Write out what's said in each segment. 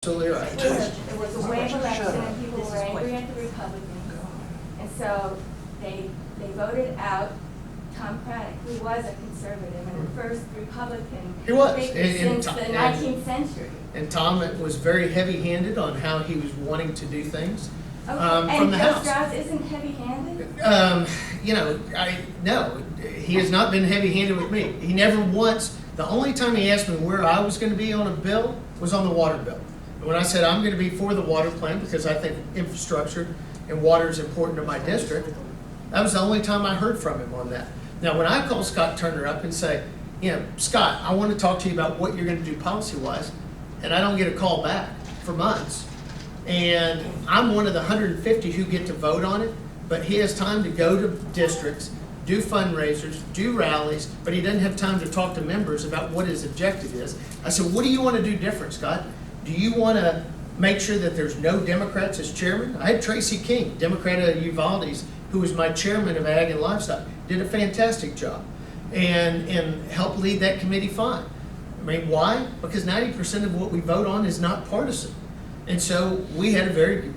Absolutely right. It was a wave election and people were angry at the Republicans. And so they voted out Tom Craddock, who was a conservative and the first Republican He was. speaker since the 19th century. And Tom was very heavy-handed on how he was wanting to do things Okay. from And the Joe House. Strauss isn't heavy-handed? No, he has not been heavy-handed with me. He never once, the only time he asked me where I was going to be on a bill was on the water bill. And when I said I'm going to be for the water plan because I think infrastructure and water is important to my district, that was the only time I heard from him on that. Now, when I call Scott Turner up and say, Scott, I want to talk to you about what you're going to do policy-wise, and I don't get a call back for months, and I'm one of the 150 who get to vote on it, but he has time to go to districts, do fundraisers, do rallies, but he doesn't have time to talk to members about what his objective is. I said, what do you want to do different, Scott? Do you want to make sure that there's no Democrats as chairman? I had Tracy King, Democrat of Uvalde's, who was my chairman of Ag and Livestock, did a fantastic job and helped lead that committee fine. I mean, why? Because 90% of what we vote on is not partisan. And so we had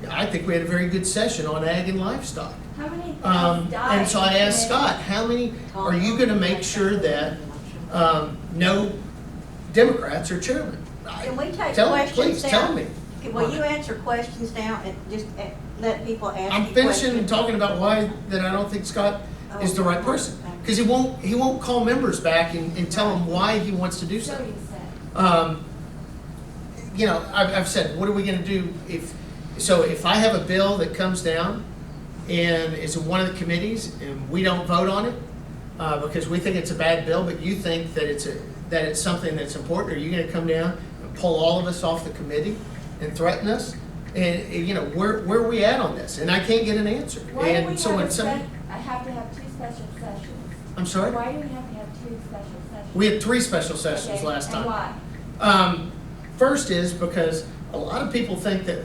I think we had a very good session on Ag and Livestock. How many died? And so I asked Scott, how many are you going to make sure that no Democrats are chairman? Can we take Tell me, questions please, now? tell me. Will you answer questions now and just let people ask I'm you finishing questions? talking about why that I don't think Scott is the right person. Because he won't call members back and tell them why he wants to do So something. you said. I've said, what are we going to do if I have a bill that comes down and is in one of the committees and we don't vote on it because we think it's a bad bill, but you think that it's something that's important, are you going to come down and pull all of us off the committee and threaten us? And where are we at on this? And I can't get an answer. Why do And we so when I have to have two special sessions? I'm sorry? Why do we have to have two special sessions? We had 3 special sessions Okay, last time. And why? First is because a lot of people think that,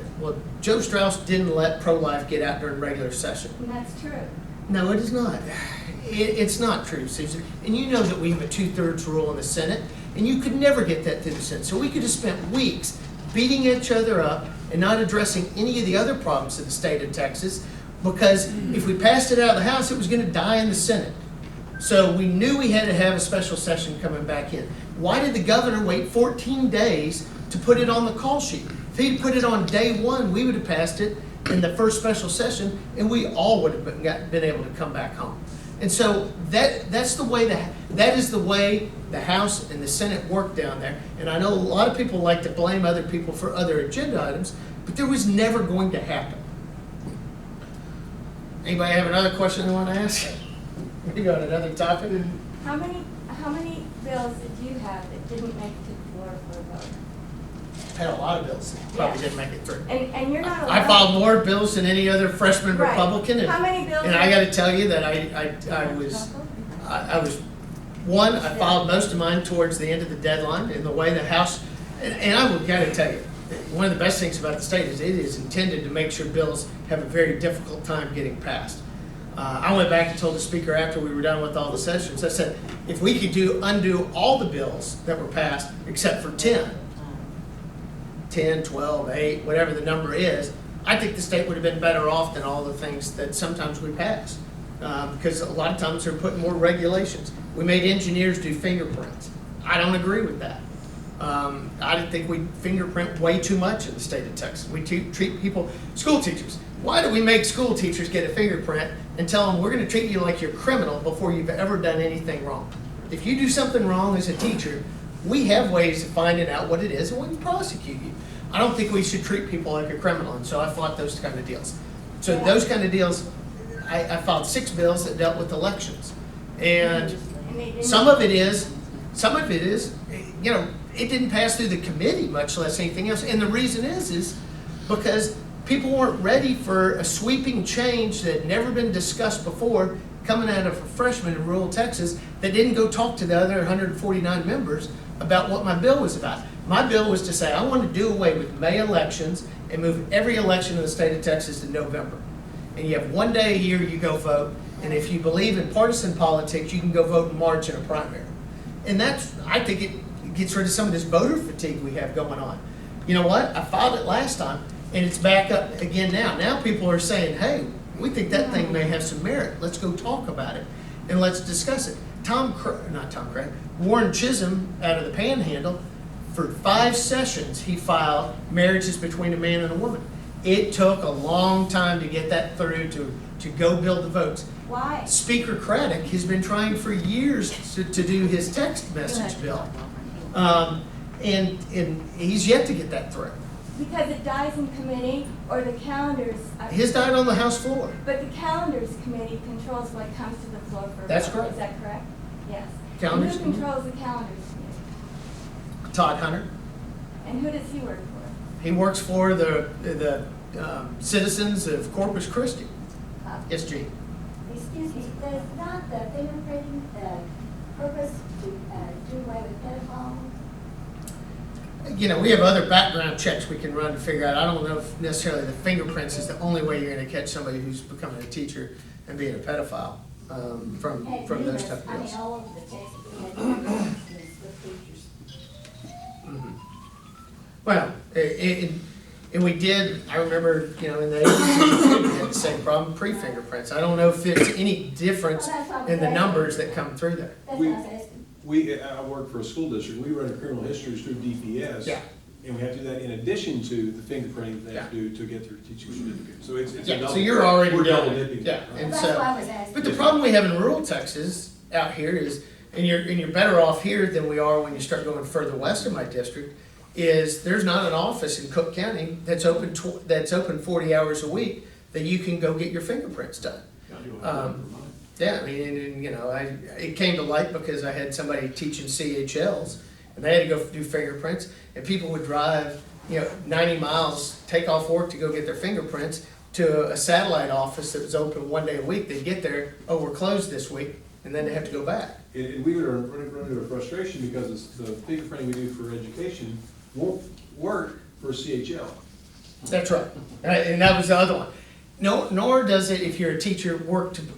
Joe Strauss didn't let pro-life get out during regular session. And that's true. No, it is not. It's not true, Susan. And you know that we have a 2/3 rule in the Senate, and you could never get that through the Senate. So we could have spent weeks beating each other up and not addressing any of the other problems of the state of Texas, because if we passed it out of the House, it was going to die in the Senate. So we knew we had to have a special session coming back in. Why did the governor wait 14 days to put it on the call sheet? If he'd put it on day 1, we would have passed it in the first special session, and we all would have been able to come back home. And so that's the way that is the way the House and the Senate work down there. And I know a lot of people like to blame other people for other agenda items, but there was never going to happen. Anybody have another question they want to ask? We got another topic? How many bills did you have that didn't make it to the floor for a vote? Had a lot of bills that probably didn't make it through. And you're not allowed. I filed more bills than any other freshman Right. Republican. How many bills? And I got to tell you that I filed most of mine towards the end of the deadline, and the way the House, and I would got to tell you, one of the best things about the state is it is intended to make sure bills have a very difficult time getting passed. I went back and told the speaker after we were done with all the sessions, I said, if we could undo all the bills that were passed except for 10, 12, 8, whatever the number is, I think the state would have been better off than all the things that sometimes we pass. Because a lot of times they're putting more regulations. We made engineers do fingerprints. I don't agree with that. I think we fingerprint way too much in the state of Texas. We treat people, school teachers. Why do we make school teachers get a fingerprint and tell them we're going to treat you like you're a criminal before you've ever done anything wrong? If you do something wrong as a teacher, we have ways of finding out what it is and we can prosecute you. I don't think we should treat people like a criminal, and so I fought those kind of deals. So those kind of deals, I filed 6 bills that dealt with elections. And some of it is, it didn't pass through the committee, much less anything else. And the reason is because people weren't ready for a sweeping change that had never been discussed before coming out of a freshman in rural Texas that didn't go talk to the other 149 members about what my bill was about. My bill was to say I want to do away with May elections and move every election in the state of Texas to November. And you have 1 day a year you go vote, and if you believe in partisan politics, you can go vote in March in a primary. And I think it gets rid of some of this voter fatigue we have going on. you know what, I filed it last time, and it's back up again now. Now people are saying, hey, we think that thing may have some merit, let's go talk about it, and let's discuss it. Warren Chisholm out of the Panhandle, for 5 sessions, he filed marriages between a man and a woman. It took a long time to get that through to go build the votes. Why? Speaker Craddock has been trying for years to do his text message bill. And he's yet to get that through. Because it dies in committee, or the calendars. His died on the House floor. But the calendars committee controls what comes to the floor for a That's vote. correct. Is that correct? Yes. Calendars And who controls the calendars committee? Todd Hunter. And who does he work for? He works for the citizens of Corpus Christi. Yes, Gene. Excuse me, does not the fingerprinting purpose to do away with pedophiles? You know, we have other background checks we can run to figure out. I don't know if necessarily the fingerprints is the only way you're going to catch somebody who's becoming a teacher and being a pedophile from those type of I mean, deals. all over the Texas, we had incidents with teachers. Well, and we did, I remember, you know, in the 80s, we had the same problem, pre-fingerprints. I don't know if there's any difference in the numbers that come through there. That's what I was asking. I work for a school district, we run a criminal histories through DPS. Yeah. And we have to do that in addition to the fingerprinting they have Yeah. to do to get their teaching certificate. So it's a Yeah, double. so you're already we're double doing it. dipping. Yeah, right? and That's so, why I was asking. but the problem we have in rural Texas out here is, and you're better off here than we are when you start going further west of my district, is there's not an office in Cook County that's open 40 hours a week that you can go get your fingerprints done. Yeah, I mean, and, you know, it came to light because I had somebody teaching CHLs, and they had to go do fingerprints, and people would drive, you know, 90 miles, take off work to go get their fingerprints to a satellite office that was open 1 day a week. They'd get there, oh, we're closed this week, and then they have to go back. And we would run into a frustration because the fingerprinting we do for education won't work for CHL. That's right, and that was the other one. No, nor does it if you're a teacher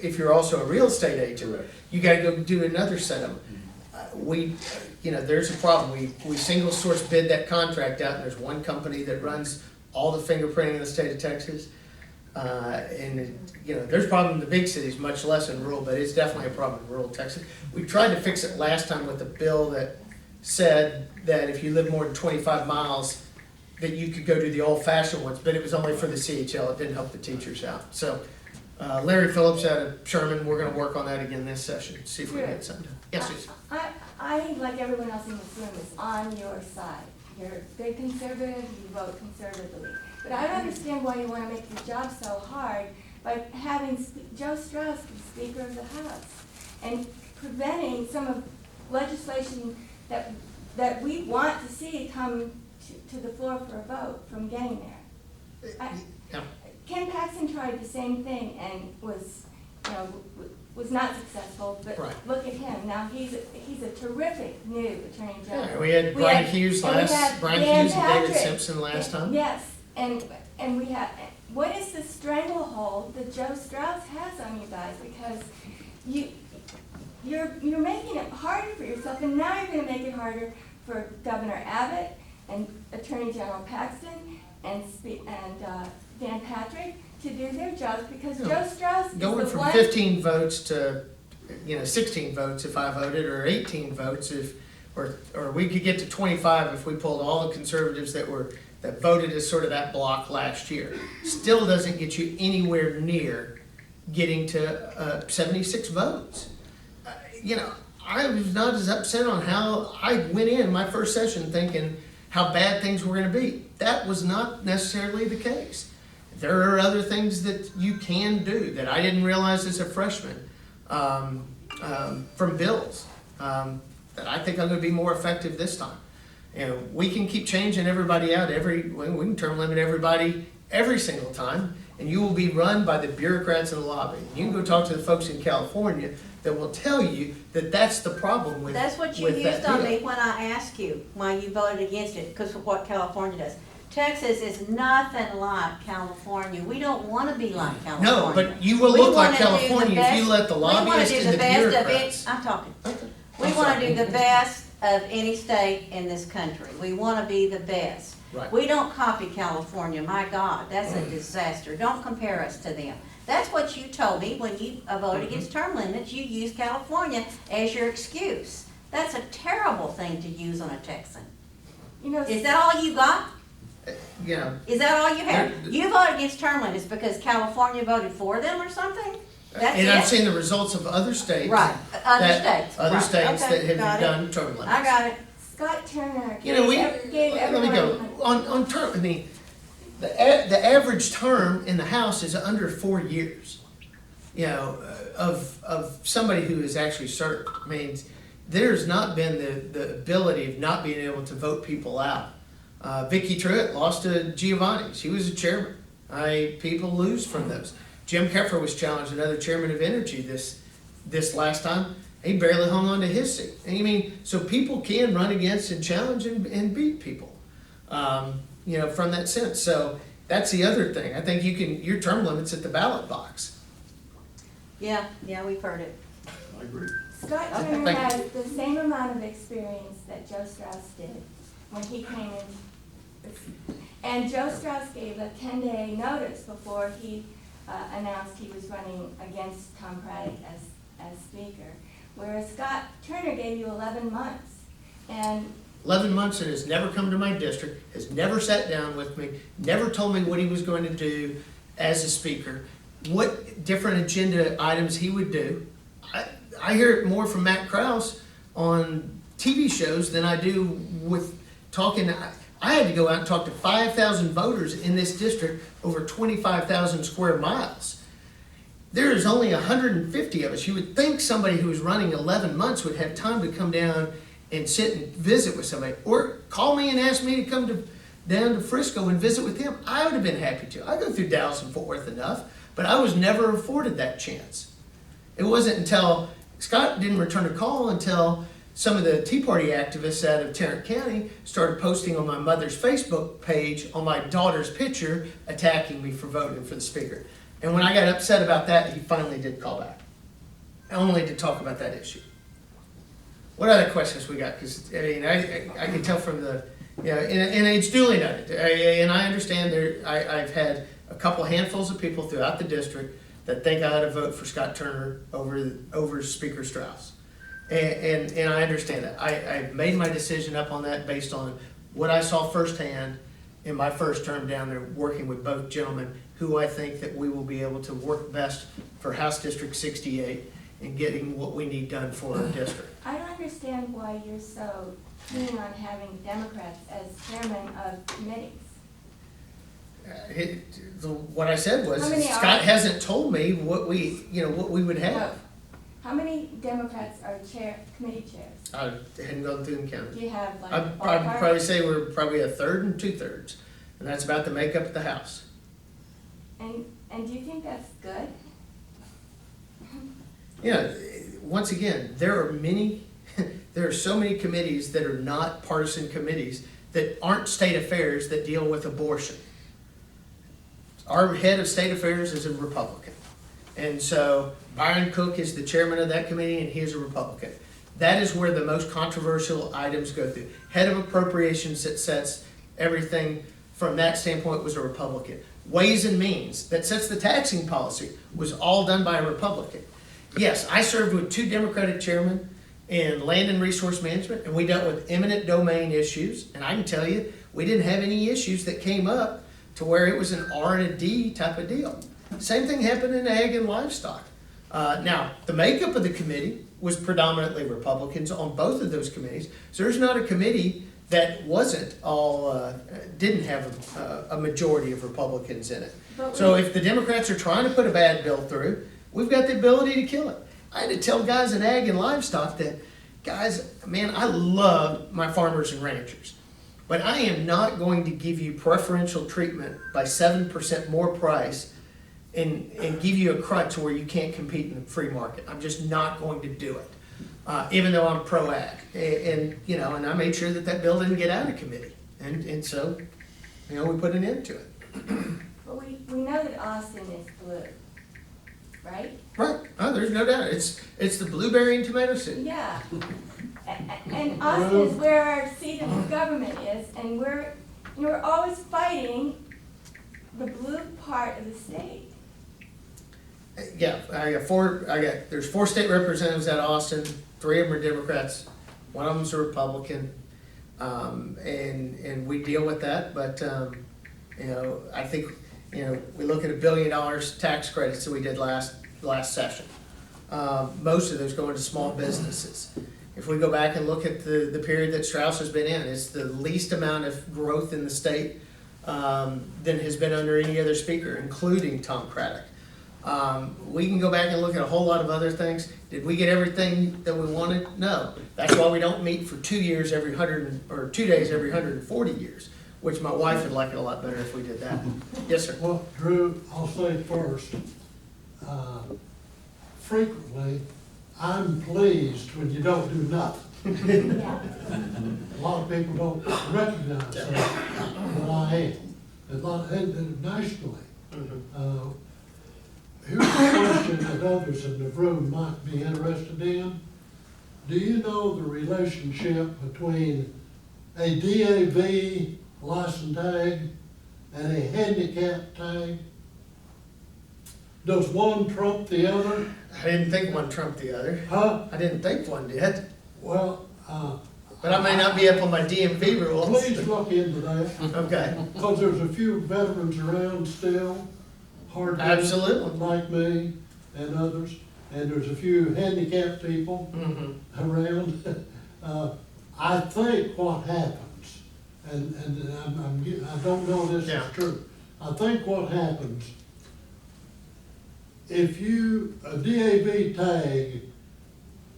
if you're also a real estate agent. Correct. You gotta go do another set of them. You know, there's a problem. We single source bid that contract out, and there's one company that runs all the fingerprinting in the state of Texas. You know, there's a problem in the big cities, much less in rural, but it's definitely a problem in rural Texas. We tried to fix it last time with a bill that said that if you live more than 25 miles, that you could go do the old-fashioned ones, but it was only for the CHL. It didn't help the teachers out. So Larry Phillips out of Sherman, we're going to work on that again this session, see if we can get something done. Yes, Susan. I, like everyone else in this room, is on your side. You're a big conservative, you vote conservatively. But I don't understand why you want to make your job so hard by having Joe Strauss be Speaker of the House and preventing some of legislation that we want to see come to the floor for a vote from getting there. Yeah. Ken Paxton tried the same thing and was not successful, but Right. look at him. Now he's a terrific new Attorney General. Yeah, we had Brian Hughes and we had and Dan David Patrick. Simpson last time. Yes, and we have, what is the stranglehold that Joe Strauss has on you guys? Because you're making it harder for yourself, and now you're gonna make it harder for Governor Abbott and Attorney General Paxton and Dan Patrick to do their jobs, because Joe Strauss is the one. Going from 15 votes to, 16 votes if I voted, or 18 votes or we could get to 25 if we pulled all the conservatives that voted as sort of that block last year. Still doesn't get you anywhere near getting to 76 votes. I was not as upset on how I went in my first session thinking how bad things were going to be. That was not necessarily the case. There are other things that you can do that I didn't realize as a freshman from bills that I think I'm going to be more effective this time. We can keep changing everybody out we can term limit everybody every single time, and you will be run by the bureaucrats in the lobby. You can go talk to the folks in California that will tell you that that's the problem with That's what you with that used on deal. me when I asked you why you voted against it, because of what California does. Texas is nothing like California. We don't want to be like California. No, but you will We look like wanna do the California if you let the lobbyists and the bureaucrats. I'm talking. Okay. We I'm want sorry. to do the best of any state in this country. We want to be the best. Right. We don't copy California, my God, that's a disaster. Don't compare us to them. That's what you told me when you voted against term limits. You used California as your excuse. That's a terrible thing to use on a Texan. You know, Is that all you got? You know, Is that all you have? There- You voted against term limits because California voted for them or something? That's and I've it? seen the results of other states. Right, other that- states. Other Right. states Okay, that got have it. done term limits. I got it. Scott Turner You know, gave let me everyone. go, on term, I mean, the average term in the House is under 4 years. You know, of somebody who has actually served. I mean, there's not been the ability of not being able to vote people out. Vicky Truitt lost to Giovanni. She was a chairman. People lose from those. Jim Keffer was challenged, another chairman of Energy this last time. He barely hung on to his seat. And I mean, so people can run against and challenge and beat people, you know, from that sense. So that's the other thing. I think your term limits at the ballot box. Yeah, we've heard it. I agree. Scott Okay, Turner thank you. has the same amount of experience that Joe Strauss did when he came in. And Joe Strauss gave a 10-day notice before he announced he was running against Tom Craddock as speaker. Whereas Scott Turner gave you 11 months. And 11 months and has never come to my district, has never sat down with me, never told me what he was going to do as a speaker, what different agenda items he would do. I hear it more from Matt Krause on TV shows than I do with talking. I had to go out and talk to 5,000 voters in this district over 25,000 square miles. There is only 150 of us. You would think somebody who was running 11 months would have time to come down and sit and visit with somebody, or call me and ask me to come down to Frisco and visit with him. I would have been happy to. I go through Dallas and Fort Worth enough, but I was never afforded that chance. It wasn't until Scott didn't return a call until some of the Tea Party activists out of Tarrant County started posting on my mother's Facebook page on my daughter's picture attacking me for voting for the speaker. And when I got upset about that, he finally did call back, only to talk about that issue. What other questions we got? Because I mean, I can tell from the, you know, and it's duly noted. And I understand I've had a couple handfuls of people throughout the district that think I ought to vote for Scott Turner over Speaker Strauss. And I understand that. I made my decision up on that based on what I saw firsthand in my first term down there working with both gentlemen, who I think that we will be able to work best for House District 68 and getting what we need done for our district. I don't understand why you're so keen on having Democrats as chairman of committees. What I said was, How many Scott are- hasn't told me what we would have. How many Democrats are committee chairs? I hadn't gone through and counted. Do you have like I'd ballpark? probably say we're probably a third and 2/3, and that's about the makeup of the House. And do you think that's good? You know, once again, there are so many committees that are not partisan committees that aren't state affairs that deal with abortion. Our head of state affairs is a Republican. And so Byron Cook is the chairman of that committee, and he is a Republican. That is where the most controversial items go through. Head of appropriations that sets everything from that standpoint was a Republican. Ways and Means that sets the taxing policy was all done by a Republican. Yes, I served with 2 Democratic chairmen in land and resource management, and we dealt with eminent domain issues. And I can tell you, we didn't have any issues that came up to where it was an R and a D type of deal. Same thing happened in ag and livestock. Now, the makeup of the committee was predominantly Republicans on both of those committees. So there's not a committee that wasn't all, didn't have a majority of Republicans in it. But So we- if the Democrats are trying to put a bad bill through, we've got the ability to kill it. I had to tell guys in ag and livestock that, guys, man, I love my farmers and ranchers, but I am not going to give you preferential treatment by 7% more price and give you a crutch where you can't compete in the free market. I'm just not going to do it, even though I'm pro-ag. And I made sure that bill didn't get out of committee. And so, we put an end to it. But we know that Austin is blue, right? Right, oh, there's no doubt. It's the blueberry and tomato soup. Yeah. And Austin is where our seat of government is, and we're And we're always fighting the blue part of the state. Yeah, there's 4 state representatives out of Austin, 3 of them are Democrats, one of them's a Republican. And we deal with that, but, you know, I think, you know, we look at $1 billion tax credits that we did last session. Most of those go into small businesses. If we go back and look at the period that Strauss has been in, it's the least amount of growth in the state than has been under any other speaker, including Tom Craddock. We can go back and look at a whole lot of other things. Did we get everything that we wanted? No. That's why we don't meet for 2 years every 2 days every 140 years, which my wife would like it a lot better if we did that. Yes, sir. Well, Drew, I'll say first, frequently, I'm pleased when you don't do nothing. Yeah. A lot of people don't recognize that, but I am, and nationally. Here's a question that others in the room might be interested in. Do you know the relationship between a DAV license tag and a handicap tag? Does one trump the other? I didn't think one trumped the other. Huh? I didn't think one did. Well, But I may not be up on my DMV rules. please look into that, Okay. because there's a few veterans around still, hard hit, Absolutely. like me and others, and there's a few handicapped people Mm-hmm. around. I think what happens, and I don't know this Yeah. is true, I think what happens, if a DAV tag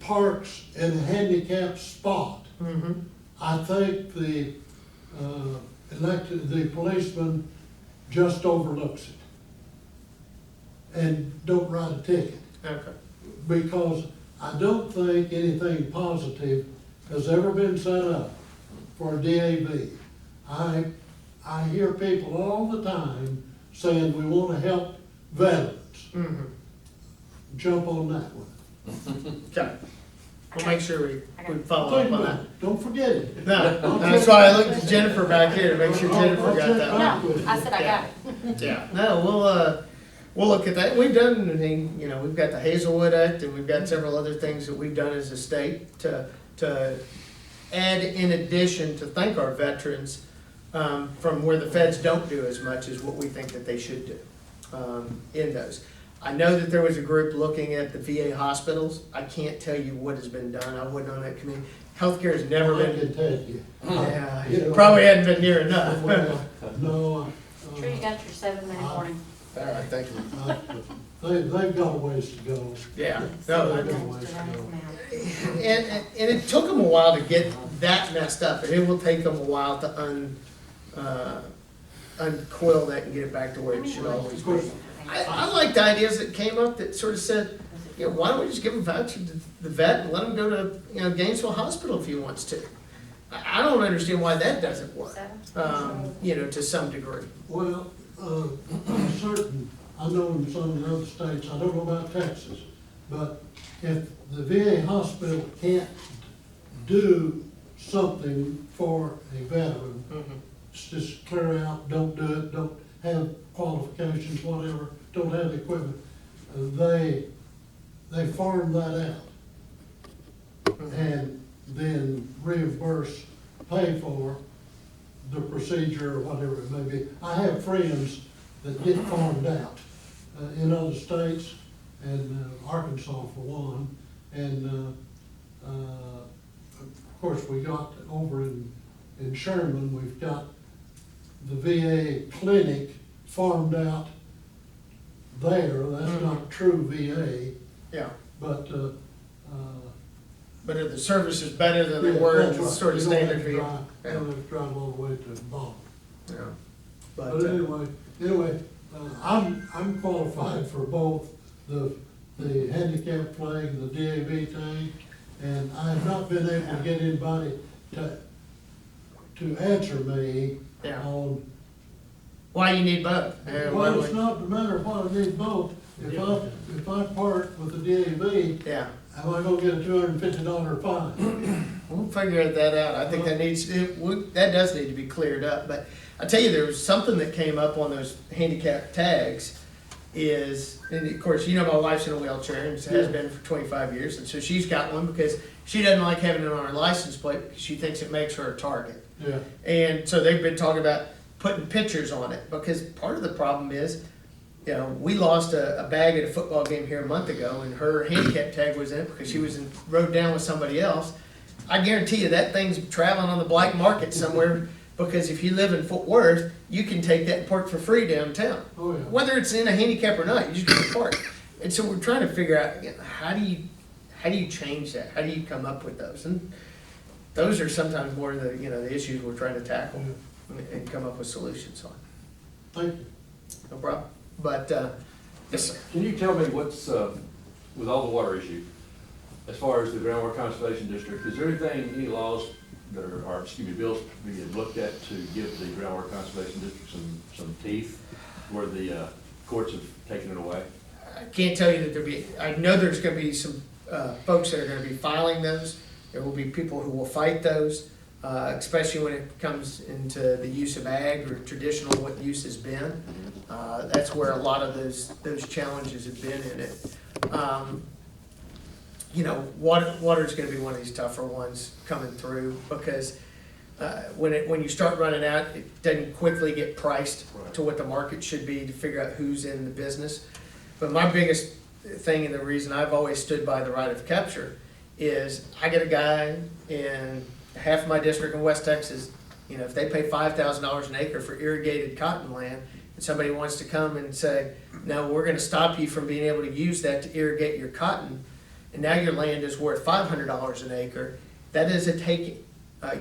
parks in a handicapped spot, Mm-hmm. I think the policeman just overlooks it and don't write a ticket, Okay. because I don't think anything positive has ever been set up for a DAV. I hear people all the time saying we want to help veterans. Mm-hmm. Jump on that one. Okay. We'll make sure we follow up Think on about that. it. Don't forget it. No, that's why I looked at Jennifer back here to make sure Jennifer got that one. No, I said I got it. Yeah, no, we'll look at that. We've done, I mean, you know, we've got the Hazelwood Act and we've got several other things that we've done as a state to add in addition to thank our veterans from where the feds don't do as much as what we think that they should do in those. I know that there was a group looking at the VA hospitals. I can't tell you what has been done. I wasn't on that committee. Healthcare has never I been, can tell you. yeah, You know, probably hadn't been near enough. Well, no, Sure you got your 7-minute warning. All right, thank you. they've got a ways to go. Yeah, no, They've that- got a ways to go. and it took them a while to get that messed up, and it will take them a while to uncoil that and get it back to where it should always Of be. course, I like the ideas that came up that sort of said, you know, why don't we just give him a voucher to the vet and let him go to, you know, Gainesville Hospital if he wants to? I don't understand why that doesn't work, you know, to some degree. well, I'm certain, I know in some of the other states, I don't know about Texas, but if the VA hospital can't do something for a veteran, it's just clear out, don't do it, don't have qualifications, whatever, don't have the equipment, they farm that out. And then reimburse, pay for the procedure or whatever it may be. I have friends that get farmed out in other states, and Arkansas for one, and of course, we got over in Sherman, we've got the VA clinic farmed out there. That's not true VA, Yeah, but but are the services better than they yeah, were in that's the right. sort of You don't have standard to view? drive- You don't have to drive all the way to Boston. Yeah. But But, anyway, I'm qualified for both the handicap flag and the DAV thing, and I have not been able to get anybody to answer me Yeah. on why you need both. Well, it's not the matter of why I need both. If I park with the DAV, Yeah, am I gonna get a $250 fine? we'll figure that out. I think that that does need to be cleared up, but I tell you, there was something that came up on those handicap tags and of course, you know, my wife's in a wheelchair and has been for 25 years, and so she's got one because she doesn't like having it on her license plate because she thinks it makes her a target. Yeah. And so they've been talking about putting pictures on it, because part of the problem is, you know, we lost a bag at a football game here a month ago, and her handicap tag was in it because she was rode down with somebody else. I guarantee you that thing's traveling on the black market somewhere, because if you live in Fort Worth, you can take that and park for free downtown. Oh, yeah. Whether it's in a handicap or not, you just go to park. And so we're trying to figure out, you know, how do you change that? How do you come up with those? And those are sometimes more the, you know, the issues we're trying to tackle and come up with solutions on. Thank you. No problem. But, yes, sir. Can you tell me what's, with all the water issue, as far as the groundwater conservation district, is there anything, any laws that are, excuse me, bills being looked at to give the groundwater conservation district some teeth where the courts have taken it away? I can't tell you that I know there's gonna be some, folks that are gonna be filing those. There will be people who will fight those, especially when it comes into the use of ag or traditional, what use has been. That's where a lot of those challenges have been in it. You know, water's gonna be one of these tougher ones coming through, because when you start running out, it doesn't quickly get priced to what the market should be to figure out who's in the business. But my biggest thing, and the reason I've always stood by the right of capture, is I get a guy in half of my district in West Texas, you know, if they pay $5,000 an acre for irrigated cotton land, and somebody wants to come and say, no, we're gonna stop you from being able to use that to irrigate your cotton, and now your land is worth $500 an acre, that is a taking.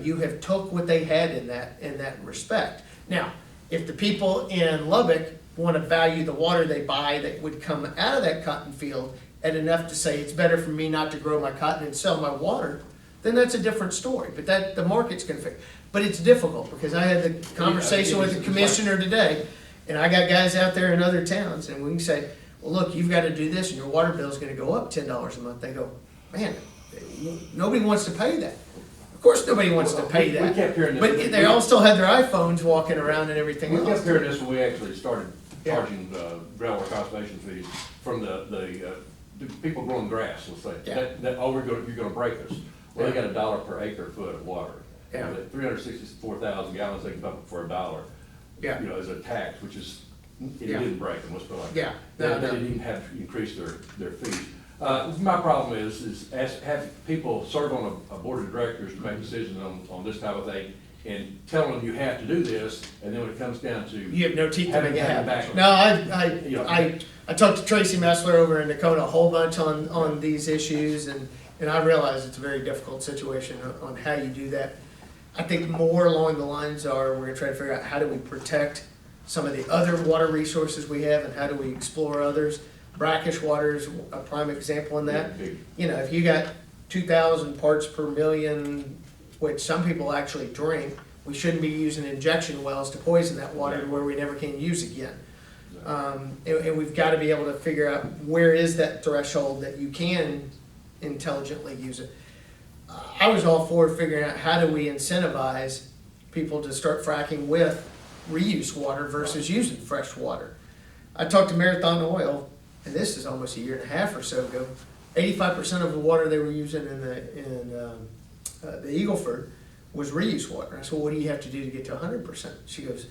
You have took what they had in that respect. Now, if the people in Lubbock want to value the water they buy that would come out of that cotton field at enough to say it's better for me not to grow my cotton and sell my water, then that's a different story. But that the market's going to fix. But it's difficult, because I had the conversation with the commissioner today, and I got guys out there in other towns, and we can say, well, look, you've got to do this, and your water bill is going to go up $10 a month. They go, man, nobody wants to pay that. Of course, nobody wants to pay that. We kept hearing this. But they all still had their iPhones walking around and everything We else. kept hearing this when we actually started Yeah. charging groundwater conservation fees from the people growing grass, let's say. Yeah. You're gonna break us. Well, they Yeah. got $1 per acre foot of water. Yeah. 364,000 gallons, they can dump it for $1. Yeah. You know, as a tax, which is, it Yeah. didn't break them, let's put it like Yeah. that. No, They no. didn't even have to increase their fees. My problem is have people serve on a board of directors to make decisions on this type of thing, and tell them you have to do this, and then when it comes down to. You have no teeth to having make it to back happen. them. No, You know. I talked to Tracy Messler over in Dakota a whole bunch on these issues, and I realize it's a very difficult situation on how you do that. I think more along the lines are, we're gonna try to figure out how do we protect some of the other water resources we have, and how do we explore others. Brackish water is a prime example in that. Big. You know, if you got 2,000 parts per million, which some people actually drink, we shouldn't be using injection wells to poison that water to where we never can use again. And we've got to be able to figure out where is that threshold that you can intelligently use it. I was all for figuring out how do we incentivize people to start fracking with reuse water versus using fresh water. I talked to Marathon Oil, and this is almost a year and a half or so ago. 85% of the water they were using in the Eagle Ford was reuse water. I said, well, what do you have to do to get to 100%? She goes,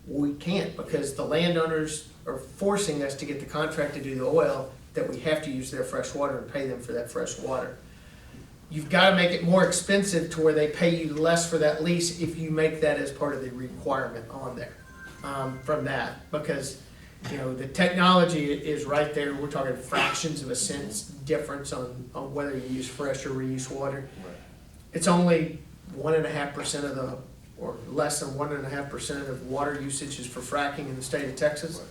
well, we can't, because the landowners are forcing us to get the contract to do the oil, that we have to use their fresh water and pay them for that fresh water. You've got to make it more expensive to where they pay you less for that lease if you make that as part of the requirement on there from that, because you know, the technology is right there. We're talking fractions of a cent difference on whether you use fresh or reuse water. It's only 1.5% of the, or less than 1.5% of water usage is for fracking in the state of Texas.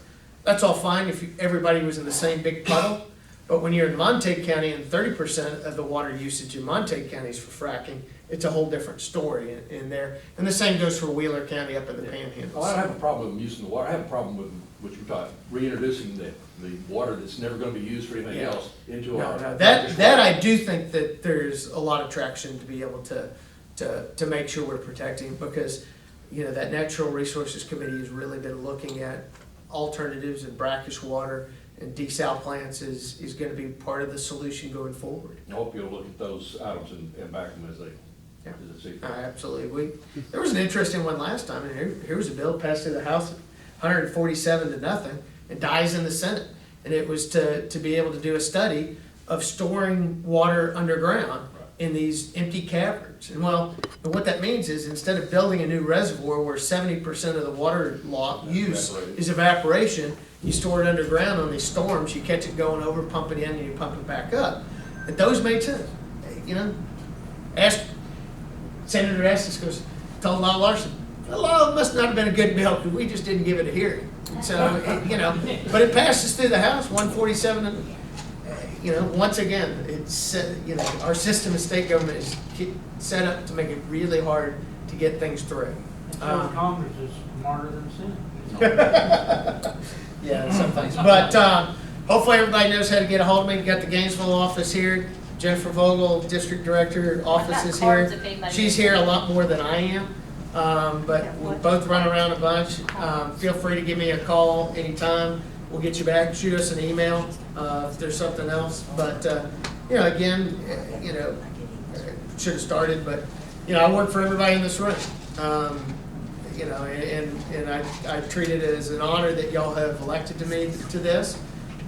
That's all fine if everybody was in the same big puddle, but when you're in Montague County and 30% of the water usage in Montague County is for fracking, it's a whole different story in there. And the same goes for Wheeler County up in the Panhandle. Well, I don't have a problem with using the water, I have a problem with what you're talking, reintroducing the water that's never gonna be used for anything Yeah. else into No, our. no, that I do think that there's a lot of traction to be able to make sure we're protecting, because, you know, that Natural Resources Committee has really been looking at alternatives, and brackish water and desal plants is gonna be part of the solution going forward. I hope you'll look at those items and back them as they, Yeah. as they see. Absolutely. There was an interesting one last time, and here was a bill passed through the House, 147 to nothing, and dies in the Senate. And it was to be able to do a study of storing water underground in these empty caverns. And well, and what that means is, instead of building a new reservoir where 70% of the water use is evaporation, you store it underground on these storms, you catch it going over, pump it in, and you pump it back up. And those made sense, you know? Senator Estes goes, told Lyle Larson, the law must not have been a good bill, because we just didn't give it a hearing. So, you know, but it passes through the House, 147, and, you know, once again, it's, you know, our system of state government is set up to make it really hard to get things through. Congress is smarter than the Senate. Yeah, some things. But hopefully everybody knows how to get a hold of me. We've got the Gainesville office here. Jennifer Vogel, District Director, office is here. She's here a lot more than I am. But we both run around a bunch. Feel free to give me a call anytime. We'll get you back. Shoot us an email if there's something else. But, you know, again, you know, should have started, but, you know, I work for everybody in this room. You know, and I treat it as an honor that y'all have elected me to this.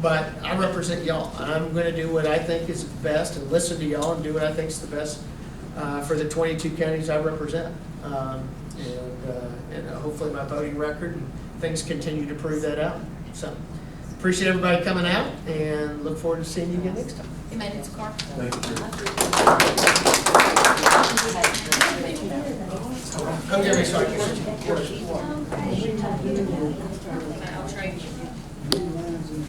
But I represent y'all. I'm gonna do what I think is best and listen to y'all and do what I think is the best for the 22 counties I represent. And hopefully my voting record and things continue to prove that out. So appreciate everybody coming out and look forward to seeing you again next time. You made it to car. Come get me so I can.